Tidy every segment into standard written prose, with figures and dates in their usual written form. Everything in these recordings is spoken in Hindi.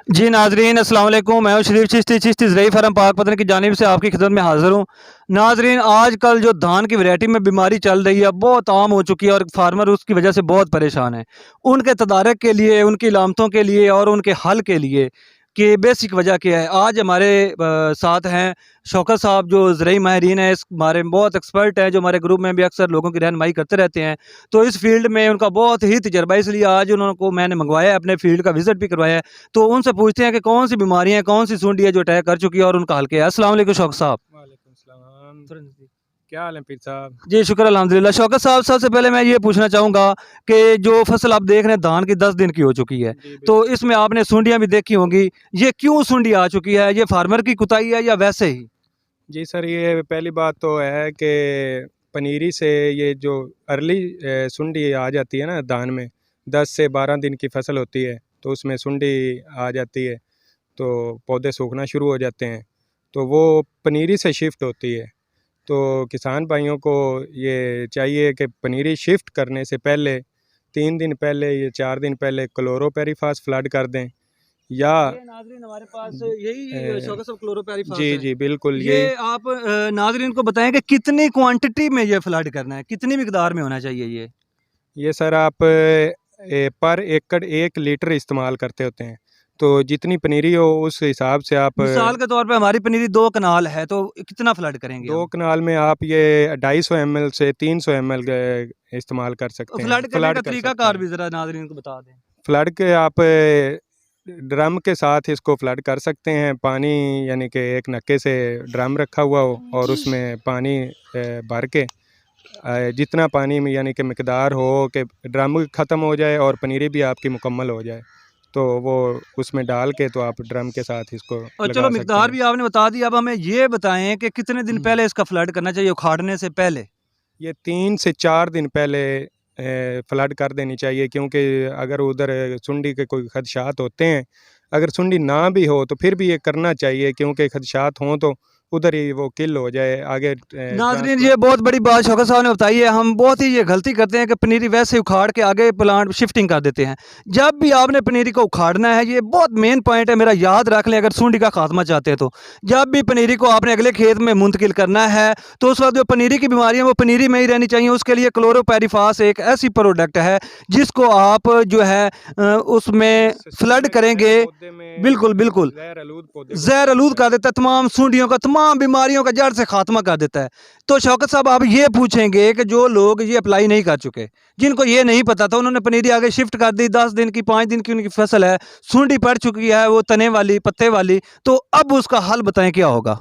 जी नाजरीन अस्सलाम वालेकुम। मैं हूं शरीफ चिश्ती ज़रई फार्म पाकपतन की जानिब से आपकी खिदमत में हाज़िर हूं। नाजरीन आजकल जो धान की वैरायटी में बीमारी चल रही है बहुत आम हो चुकी है और फार्मर उसकी वजह से बहुत परेशान है। उनके तदारक के लिए, उनकी अलामतों के लिए और उनके हल के लिए कि बेसिक वजह क्या है, आज हमारे साथ हैं शौकत साहब जो ज़रई माहिरीन है, इस बारे में बहुत एक्सपर्ट हैं, जो हमारे ग्रुप में भी अक्सर लोगों की रहनुमाई करते रहते हैं। तो इस फील्ड में उनका बहुत ही तजर्बा, इसलिए आज उनको मैंने मंगवाया है, अपने फील्ड का विजिट भी करवाया है। तो उनसे पूछते हैं कि कौन सी बीमारियां हैं, कौन सी सूंडी है जो अटैक कर चुकी है और उनका हल क्या है। अस्सलाम वालेकुम शौकत साहब। वालेकुम सलाम। क्या हाल है पीर साहब? जी शुक्र अल्हम्दुलिल्लाह। शौकत साहब, सबसे पहले मैं ये पूछना चाहूँगा कि जो फसल आप देख रहे हैं धान की 10 दिन की हो चुकी है, जी तो बिल्कुल। इसमें आपने सूंडियाँ भी देखी होंगी। ये क्यों सूंडी आ चुकी है? ये फार्मर की कुताही है या वैसे ही? जी सर, ये पहली बात तो है कि पनीरी से ये जो अर्ली सुंडी आ जाती है ना धान में, 10 से 12 दिन की फसल होती है तो उसमें सुंडी आ जाती है, तो पौधे सूखना शुरू हो जाते हैं, तो वो पनीरी से शिफ्ट होती है। तो किसान भाइयों को ये चाहिए कि पनीरी शिफ्ट करने से पहले 3 दिन पहले या 4 दिन पहले क्लोरोपेरीफास फ्लड कर दें, या ये नाज़रीन हमारे पास यही अ, शौकत साहब क्लोरोपेरिफास जी, है। जी, बिल्कुल ये यही। आप नाज़रीन को बताएं कि कितनी क्वांटिटी में ये फ्लड करना है, कितनी मिकदार में होना चाहिए ये? ये सर आप पर एकड़ 1 लीटर इस्तेमाल करते होते हैं, तो जितनी पनीरी हो उस हिसाब से आप मिसाल के तौर पे हमारी पनीरी 2 कनाल है, तो कितना फ्लड करेंगे 2 हम? कनाल में आप ये 250 एमएल से 300 एमएल इस्तेमाल कर सकते हैं, फ्लड करने फ्लड का कर सकते तरीकाकार हैं। भी ज़रा नाज़रीन को बता दें। फ्लड के आप ड्रम के साथ इसको फ्लड कर सकते हैं, पानी यानी कि एक नक्के से ड्रम रखा हुआ हो और उसमें पानी भर के जितना पानी में यानी कि मिकदार हो कि ड्रम ख़त्म हो जाए और पनीरी भी आपकी मुकम्मल हो जाए, तो वो उसमें डाल के तो आप ड्रम के साथ इसको और चलो लगा सकते मिकदार हैं। भी आपने बता दी, अब हमें ये बताएँ कि कितने दिन पहले इसका फ्लड करना चाहिए उखाड़ने से पहले? ये 3 से 4 दिन पहले फ्लड कर देनी चाहिए, क्योंकि अगर उधर सुंडी के कोई खदशात होते हैं, अगर सुंडी ना भी हो तो फिर भी ये करना चाहिए, क्योंकि खदशात हों तो उधर ही वो किल हो जाए, आगे नाज़रीन ट्रांसप्लांट। ये बहुत बड़ी बात शौकत साहब ने बताई है। हम बहुत ही ये गलती करते हैं कि पनीरी वैसे ही उखाड़ के आगे प्लांट शिफ्टिंग कर देते हैं। जब भी आपने पनीरी को उखाड़ना है, ये बहुत मेन पॉइंट है मेरा, याद रख लें अगर सुंडी का खात्मा चाहते हैं तो। जब भी पनीरी को आपने अगले खेत में मुंतकिल करना है, तो उस वक्त जो पनीरी की बीमारी है वो पनीरी में ही रहनी चाहिए। उसके लिए क्लोरोपेरिफास एक ऐसी प्रोडक्ट है जिसको आप जो है उसमें जिस फ्लड समय करेंगे। पौधे में बिल्कुल बिल्कुल जहर आलूद पौधे को कर ज़हर आलूद देता है। कर देता है, तमाम सूंडियों का, तमाम बीमारियों का जड़ से खात्मा कर देता है। तो शौकत साहब आप ये पूछेंगे कि जो लोग ये अप्लाई नहीं कर चुके, जिनको ये नहीं पता था, उन्होंने पनीरी आगे शिफ्ट कर दी, 10 दिन की 5 दिन की उनकी फसल है, सूंडी पड़ चुकी है वो तने वाली, पत्ते वाली, तो अब उसका हल बताएं क्या होगा?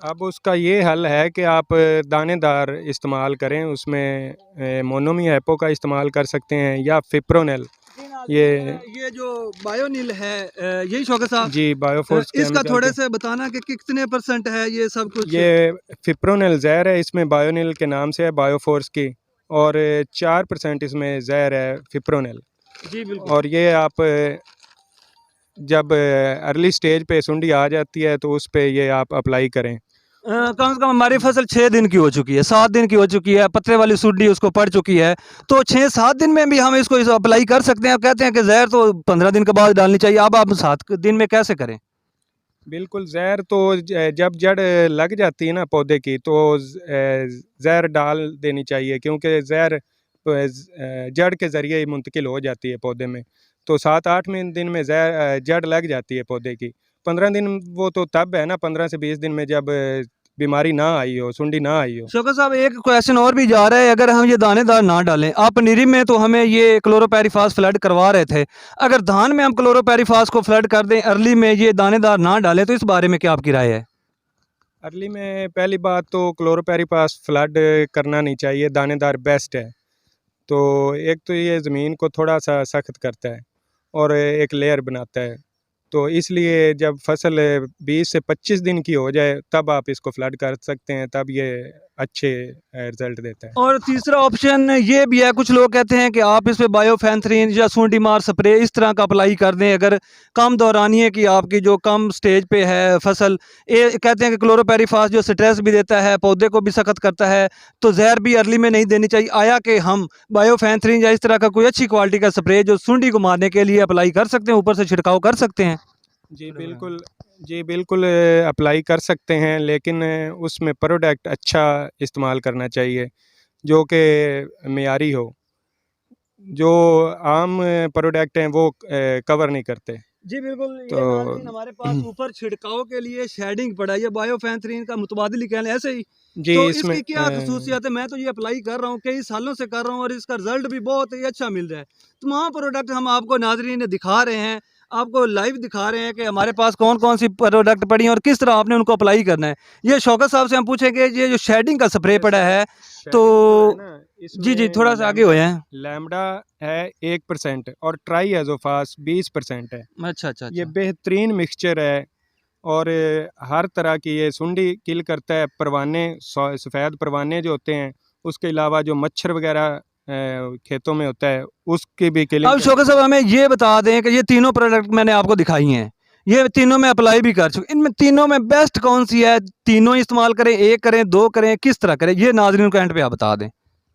अब उसका ये हल है कि आप दानेदार इस्तेमाल करें, उसमें मोनोमी एपो का इस्तेमाल कर सकते हैं या फिप्रोनेल। जी ये नाज़रीन ये जो बायोनिल है यही शौकत साहब जी बायोफोर्स इसका केमिकल थोड़े के। से बताना कि कितने परसेंट है ये सब कुछ? ये फिप्रोनेल ज़हर है, इसमें बायोनिल के नाम से है बायोफोर्स की, और 4% इसमें ज़हर है फिप्रोनेल। जी बिल्कुल। और ये आप जब अर्ली स्टेज पे सुंडी आ जाती है तो उस पे ये आप अप्लाई करें। कम से कम हमारी फसल 6 दिन की हो चुकी है, 7 दिन की हो चुकी है, पत्ते वाली सुंडी उसको पड़ चुकी है, तो 6-7 दिन में भी हम इसको अप्लाई कर सकते हैं। कहते हैं कि जहर तो 15 दिन के बाद डालनी चाहिए, अब आप 7 दिन में कैसे करें? बिल्कुल, ज़हर तो जब जड़ लग जाती है ना पौधे की तो ज़हर डाल देनी चाहिए, क्योंकि ज़हर जड़ के ज़रिए ही मुंतकिल हो जाती है पौधे में। तो 7-8वें दिन में जड़ लग जाती है पौधे की। 15 दिन वो तो तब है ना, 15 से 20 दिन में जब बीमारी ना आई हो, सुंडी ना आई हो। शौकत साहब एक क्वेश्चन और भी जा रहा है, अगर हम ये दानेदार ना डालें, आप पनीरी में तो हमें ये क्लोरोपेरिफास फ्लड करवा रहे थे, अगर धान में हम क्लोरोपेरिफास को फ्लड कर दें अर्ली में, ये दानेदार ना डालें, तो इस बारे में क्या आपकी राय है? अर्ली में पहली बात तो क्लोरोपेरीपास फ्लड करना नहीं चाहिए, दानेदार बेस्ट है। तो एक तो ये ज़मीन को थोड़ा-सा सख्त करता है और एक लेयर बनाता है। तो इसलिए जब फसल 20 से 25 दिन की हो जाए तब आप इसको फ्लड कर सकते हैं, तब ये अच्छे रिजल्ट देता है। और तीसरा ऑप्शन ये भी है, कुछ लोग कहते हैं कि आप इस पे बायोफेंथ्रीन या सूंडीमार स्प्रे इस तरह का अप्लाई कर दें अगर कम दौरानिए की आपकी जो कम स्टेज पे है फसल। ये कहते हैं कि क्लोरोपेरीफास जो स्ट्रेस भी देता है, पौधे को भी सख्त करता है, तो जहर भी अर्ली में नहीं देनी चाहिए। आया कि हम बायोफेंथ्रीन या इस तरह का कोई अच्छी क्वालिटी का स्प्रे जो सूंडी को मारने के लिए अप्लाई कर सकते हैं, ऊपर से छिड़काव कर सकते हैं? जी बिल्कुल, जी बिल्कुल अप्लाई कर सकते हैं, लेकिन उसमें प्रोडक्ट अच्छा इस्तेमाल करना चाहिए जो कि मेयारी हो। जो आम प्रोडक्ट हैं वो कवर नहीं करते। जी बिल्कुल, तो ये नाज़रीन हमारे पास ऊपर छिड़काव के लिए शेडिंग पड़ा है, ये बायोफेंथ्रीन का मुतबादिल ही कह लें, ऐसे ही। जी तो इसमें इसकी क्या खसूसियात है? मैं तो ये अप्लाई कर रहा हूँ, कई सालों से कर रहा हूँ और इसका रिजल्ट भी बहुत ही अच्छा मिल रहा है। तमाम प्रोडक्ट हम आपको नाज़रीन दिखा रहे हैं, आपको लाइव दिखा रहे हैं कि हमारे पास कौन-कौन सी प्रोडक्ट पड़ी हैं और किस तरह आपने उनको अप्लाई करना है। ये शौकत साहब से हम पूछेंगे, ये जो शेडिंग का स्प्रे ये पड़ा सर है, तो शेडिंग जो है ना, जी, जी, इसमें थोड़ा-सा आगे हुए हैं। लैम्ब्डा है 1% और ट्राईएज़ोफास 20% है। अच्छा, अच्छा, ये अच्छा। बेहतरीन मिक्सचर है और हर तरह की ये सुंडी किल करता है। परवाने सफ़ेद परवाने जो होते हैं, उसके अलावा जो मच्छर वगैरह खेतों में होता है उसकी भी किलिंग अब करता शौकत है। साहब हमें ये बता दें कि ये तीनों प्रोडक्ट मैंने आपको दिखाई हैं, ये तीनों मैं अप्लाई भी कर चुका, इनमें तीनों में बेस्ट कौन सी है? तीनों इस्तेमाल करें, एक करें, दो करें, किस तरह करें? ये नाज़रीन को एंड पे आप बता दें।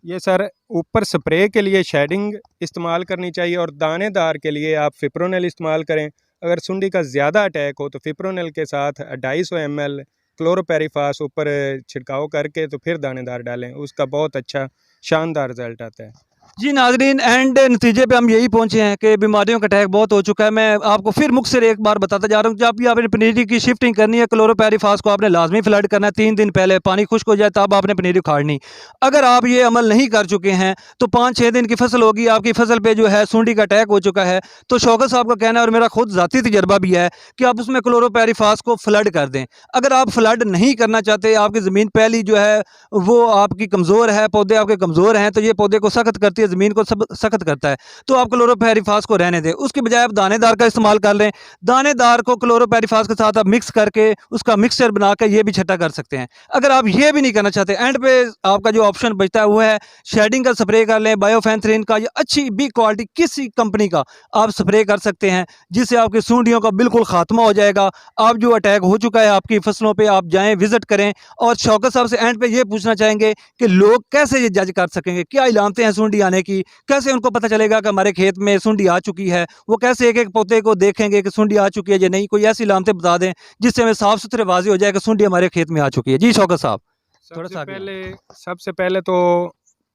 ये सर ऊपर स्प्रे के लिए शेडिंग इस्तेमाल करनी चाहिए और दानेदार के लिए आप फिप्रोनिल इस्तेमाल करें। अगर सुंडी का ज़्यादा अटैक हो तो फिप्रोनिल के साथ 250 ml क्लोरोपेरीफास ऊपर छिड़काव करके तो फिर दानेदार डालें, उसका बहुत अच्छा शानदार रिजल्ट आता है। जी नाज़रीन, एंड नतीजे पे हम यही पहुँचे हैं कि बीमारियों का अटैक बहुत हो चुका है। मैं आपको फिर मुख्तसर एक बार बताता जा रहा हूँ, जब भी आपने पनीरी की शिफ्टिंग करनी है, क्लोरोपेरीफास को आपने लाजमी फ्लड करना है 3 दिन पहले, पानी खुश्क हो जाए तब आपने पनीरी उखाड़नी। अगर आप ये अमल नहीं कर चुके हैं, तो 5-6 दिन की फसल होगी, आपकी फसल पे जो है सूंडी का अटैक हो चुका है। तो शौकत साहब का कहना है और मेरा खुद ज़ाती तजर्बा भी है कि आप उसमें क्लोरोपेरीफास को फ्लड कर दें। अगर आप फ्लड नहीं करना चाहते, आपकी ज़मीन पहली जो है वो आपकी कमज़ोर है, पौधे आपके कमज़ोर हैं, तो ये पौधे को सख्त करती है, ज़मीन को सब सख्त करता है, तो आप क्लोरोपेरीफास को रहने दें। उसकी बजाय आप दानेदार का इस्तेमाल कर लें। दानेदार को क्लोरोपेरीफास के साथ आप मिक्स करके उसका मिक्सचर बना के ये भी छट्टा कर सकते हैं। अगर आप ये भी नहीं करना चाहते, एंड पे आपका जो ऑप्शन बचता है वो है शेडिंग का स्प्रे कर लें, बायोफेंथ्रीन का या अच्छी बिग क्वालिटी किसी कंपनी का आप स्प्रे कर सकते हैं, जिससे आपकी सूंडियों का बिल्कुल खात्मा हो जाएगा। आप जो अटैक हो चुका है आपकी फसलों पे, आप जाएँ विज़िट करें। और शौकत साहब से एंड पे ये पूछना चाहेंगे कि लोग कैसे ये जज कर सकेंगे, क्या इलामतें हैं सूंडी आने की? कैसे उनको पता चलेगा कि हमारे खेत में सुंडी आ चुकी है? वो कैसे एक-एक पौधे को देखेंगे कि सुंडी आ चुकी है या नहीं? कोई ऐसी अलामतें बता दें, जिससे हमें साफ-सुथरे वाज़ेह हो जाए कि सुंडी हमारे खेत में आ चुकी है। जी, शौकत साहब, सबसे थोड़ा-सा आगे आएँ। पहले सबसे पहले तो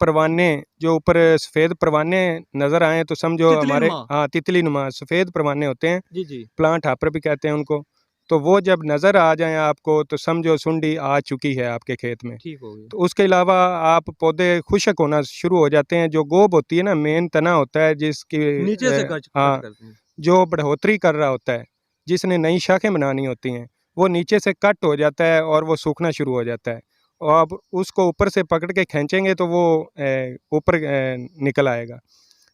परवाने जो ऊपर सफ़ेद परवाने नज़र आएँ तो समझो तितली हमारे, नुमा। हाँ, तितली नुमा सफ़ेद परवाने होते हैं, जी, जी। प्लांट हॉपर भी कहते हैं उनको। तो वो जब नज़र आ जाएँ आपको तो समझो सुंडी आ चुकी है आपके खेत में। ठीक हो गई। तो उसके अलावा आप पौधे खुश्क होना शुरू हो जाते हैं, जो गोब होती है ना, मेन तना होता है जिसकी नीचे से कट कट हाँ, करते हैं। जो बढ़ोतरी कर रहा होता है, जिसने नई शाखें बनानी होती हैं, वो नीचे से कट हो जाता है और वो सूखना शुरू हो जाता है। और आप उसको ऊपर से पकड़ के खींचेंगे तो वो ऊपर निकल आएगा,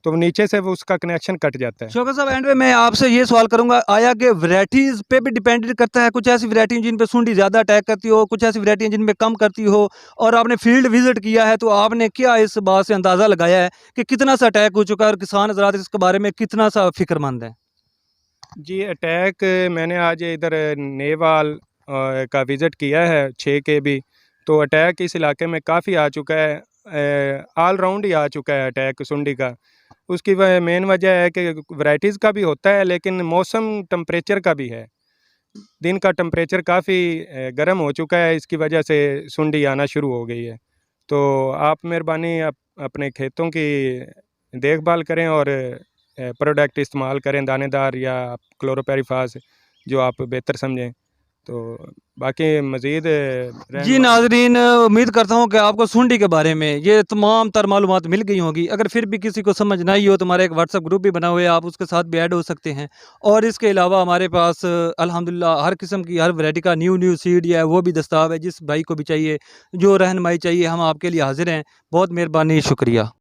तो नीचे से वो उसका कनेक्शन कट जाता है। शौकत साहब, एंड में मैं आपसे ये सवाल करूँगा, आया कि वैराइटीज़ पे भी डिपेंडेंट करता है? कुछ ऐसी वैराइटी जिन पे सुंडी ज़्यादा अटैक करती हो, कुछ ऐसी वैराइटी हैं जिन पे कम करती हो, और आपने फील्ड विज़िट किया है, तो आपने क्या इस बात से अंदाज़ा लगाया है कि कितना सा अटैक हो चुका है और किसान हज़रात इसके बारे में कितना सा फ़िक्रमंद हैं? जी, अटैक मैंने आज इधर नेवाल का विज़िट किया है 6 केबी, तो अटैक इस इलाके में काफ़ी आ चुका है। ऑल राउंड ही आ चुका है अटैक सुंडी का। उसकी मेन वजह है कि वैराइटीज़ का भी होता है, लेकिन मौसम टेम्परेचर का भी है। दिन का टेम्परेचर काफ़ी गर्म हो चुका है, इसकी वजह से सुंडी आना शुरू हो गई है। तो आप मेहरबानी अपने खेतों की देखभाल करें और प्रोडक्ट इस्तेमाल करें दानेदार या क्लोरोपेरीफास, जो आप बेहतर समझें। तो बाकी मज़ीद जी रहनुमा नाज़रीन, उम्मीद करता हूँ कि आपको सुंडी के बारे में ये तमाम तर मालूमात मिल गई होंगी। अगर फिर भी किसी को समझ ना आई हो तो हमारा एक व्हाट्सएप ग्रुप भी बना हुआ है, आप उसके साथ भी ऐड हो सकते हैं। और इसके अलावा हमारे पास अल्हम्दुलिल्लाह हर किस्म की हर वैरायटी का न्यू सीड या वो भी दस्ताव है, जिस भाई को भी चाहिए, जो रहनुमाई चाहिए हम आपके लिए हाज़िर हैं। बहुत मेहरबानी, शुक्रिया।